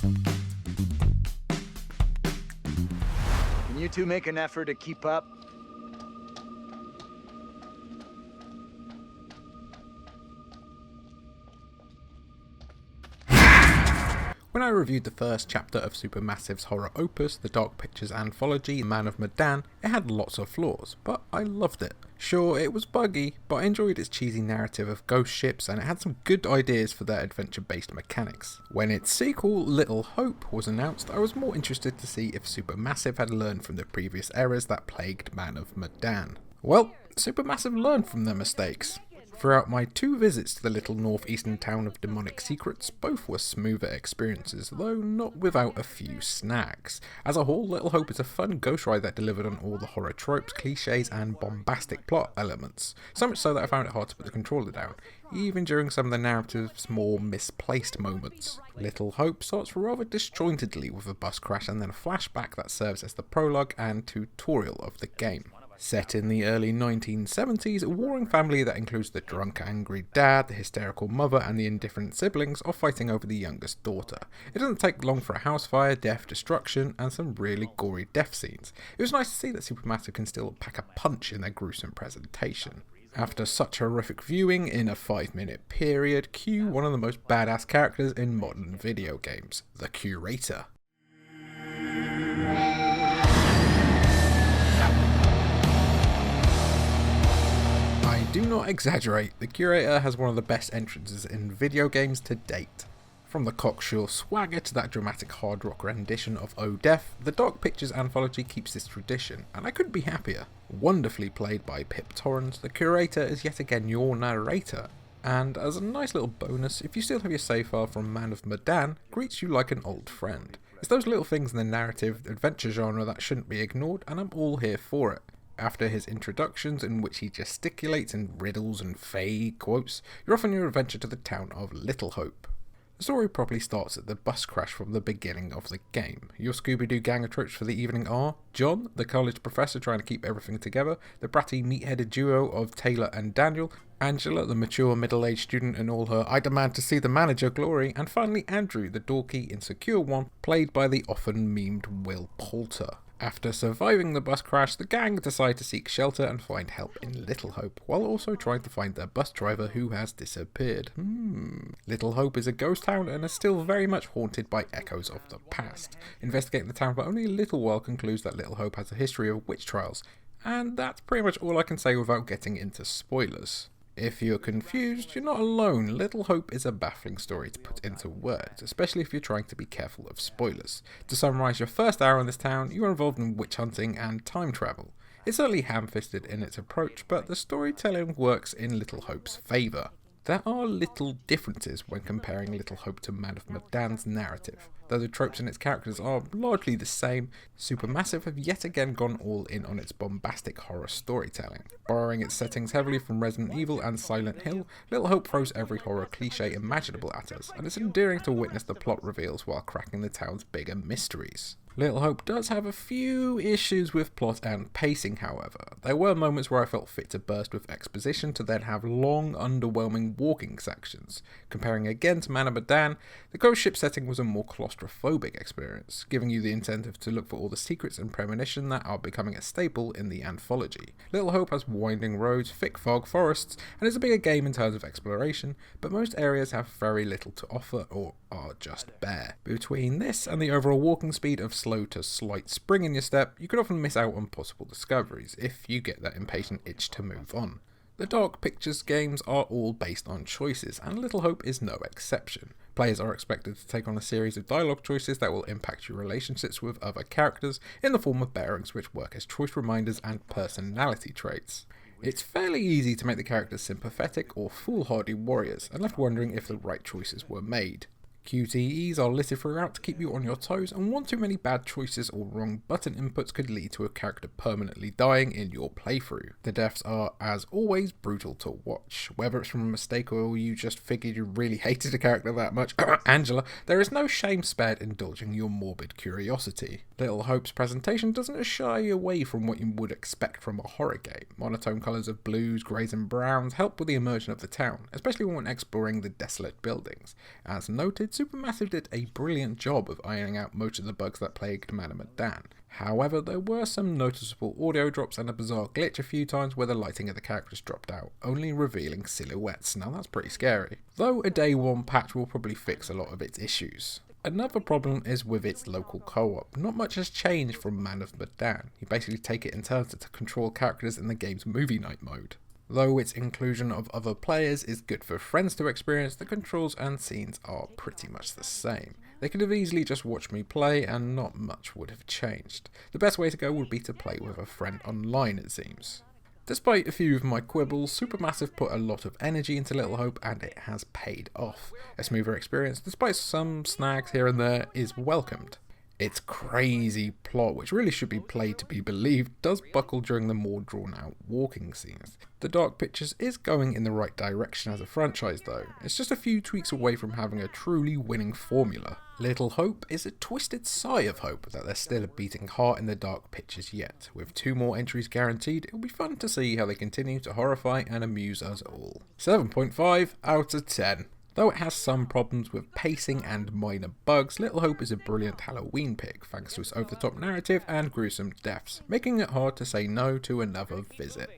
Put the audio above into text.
Can you two make an effort to keep up? When I reviewed the first chapter of Supermassive's horror opus, the Dark Pictures anthology, Man of Medan, it had lots of flaws, but I loved it. Sure, it was buggy, but I enjoyed its cheesy narrative of ghost ships and it had some good ideas for their adventure-based mechanics. When its sequel, Little Hope, was announced, I was more interested to see if Supermassive had learned from the previous errors that plagued Man of Medan. Well, Supermassive learned from their mistakes. Throughout my 2 visits to the little northeastern town of Demonic Secrets, both were smoother experiences, though not without a few snags. As a whole, Little Hope is a fun ghost ride that delivered on all the horror tropes, cliches and bombastic plot elements, so much so that I found it hard to put the controller down, even during some of the narrative's more misplaced moments. Little Hope starts rather disjointedly with a bus crash and then a flashback that serves as the prologue and tutorial of the game. Set in the early 1970s, a warring family that includes the drunk, angry dad, the hysterical mother, and the indifferent siblings are fighting over the youngest daughter. It doesn't take long for a house fire, death, destruction, and some really gory death scenes. It was nice to see that Supermassive can still pack a punch in their gruesome presentation. After such horrific viewing in a 5-minute period, cue one of the most badass characters in modern video games, the Curator. I do not exaggerate, the Curator has one of the best entrances in video games to date. From the cocksure swagger to that dramatic hard rock rendition of Oh Death, the Dark Pictures anthology keeps this tradition, and I couldn't be happier. Wonderfully played by Pip Torrens, the Curator is yet again your narrator, and as a nice little bonus, if you still have your save file from Man of Medan, greets you like an old friend. It's those little things in the narrative adventure genre that shouldn't be ignored, and I'm all here for it. After his introductions, in which he gesticulates in riddles and vague quotes, you're off on your adventure to the town of Little Hope. The story probably starts at the bus crash from the beginning of the game. Your Scooby-Doo gang of tropes for the evening are John, the college professor trying to keep everything together, the bratty meat-headed duo of Taylor and Daniel, Angela, the mature middle-aged student in all her I demand to see the manager glory, and finally Andrew, the dorky, insecure one, played by the often memed Will Poulter. After surviving the bus crash, the gang decide to seek shelter and find help in Little Hope, while also trying to find their bus driver who has disappeared. Little Hope is a ghost town and is still very much haunted by echoes of the past. Investigating the town for only a little while concludes that Little Hope has a history of witch trials, and that's pretty much all I can say without getting into spoilers. If you're confused, you're not alone. Little Hope is a baffling story to put into words, especially if you're trying to be careful of spoilers. To summarise your first hour in this town, you are involved in witch hunting and time travel. It's certainly ham-fisted in its approach, but the storytelling works in Little Hope's favour. There are little differences when comparing Little Hope to Man of Medan's narrative. Though the tropes and its characters are largely the same, Supermassive have yet again gone all in on its bombastic horror storytelling. Borrowing its settings heavily from Resident Evil and Silent Hill, Little Hope throws every horror cliché imaginable at us, and it's endearing to witness the plot reveals while cracking the town's bigger mysteries. Little Hope does have a few issues with plot and pacing, however. There were moments where I felt fit to burst with exposition to then have long, underwhelming walking sections. Comparing again to Man of Medan, the ghost ship setting was a more claustrophobic experience, giving you the incentive to look for all the secrets and premonition that are becoming a staple in the anthology. Little Hope has winding roads, thick fog, forests, and is a bigger game in terms of exploration, but most areas have very little to offer or are just bare. Between this and the overall walking speed of slow to slight spring in your step, you could often miss out on possible discoveries if you get that impatient itch to move on. The Dark Pictures games are all based on choices, and Little Hope is no exception. Players are expected to take on a series of dialogue choices that will impact your relationships with other characters in the form of bearings which work as choice reminders and personality traits. It's fairly easy to make the characters sympathetic or foolhardy warriors, and left wondering if the right choices were made. QTEs are littered throughout to keep you on your toes, and one too many bad choices or wrong button inputs could lead to a character permanently dying in your playthrough. The deaths are, as always, brutal to watch. Whether it's from a mistake or you just figured you really hated a character that much, Angela, there is no shame spared indulging your morbid curiosity. Little Hope's presentation doesn't shy away from what you would expect from a horror game. Monotone colours of blues, greys and browns help with the immersion of the town, especially when exploring the desolate buildings. As noted, Supermassive did a brilliant job of ironing out most of the bugs that plagued Medan. However, there were some noticeable audio drops and a bizarre glitch a few times where the lighting of the characters dropped out, only revealing silhouettes. Now that's pretty scary. Though a day one patch will probably fix a lot of its issues. Another problem is with its local co-op. Not much has changed from Man of Medan. You basically take it in turns to control characters in the game's movie night mode. Though its inclusion of other players is good for friends to experience, the controls and scenes are pretty much the same. They could have easily just watched me play and not much would have changed. The best way to go would be to play with a friend online, it seems. Despite a few of my quibbles, Supermassive put a lot of energy into Little Hope and it has paid off. A smoother experience, despite some snags here and there, is welcomed. Its crazy plot, which really should be played to be believed, does buckle during the more drawn out walking scenes. The Dark Pictures is going in the right direction as a franchise though. It's just a few tweaks away from having a truly winning formula. Little Hope is a twisted sigh of hope that there's still a beating heart in the Dark Pictures yet. With 2 more entries guaranteed, it'll be fun to see how they continue to horrify and amuse us all. 7.5 out of 10. Though it has some problems with pacing and minor bugs, Little Hope is a brilliant Halloween pick thanks to its over-the-top narrative and gruesome deaths, making it hard to say no to another visit.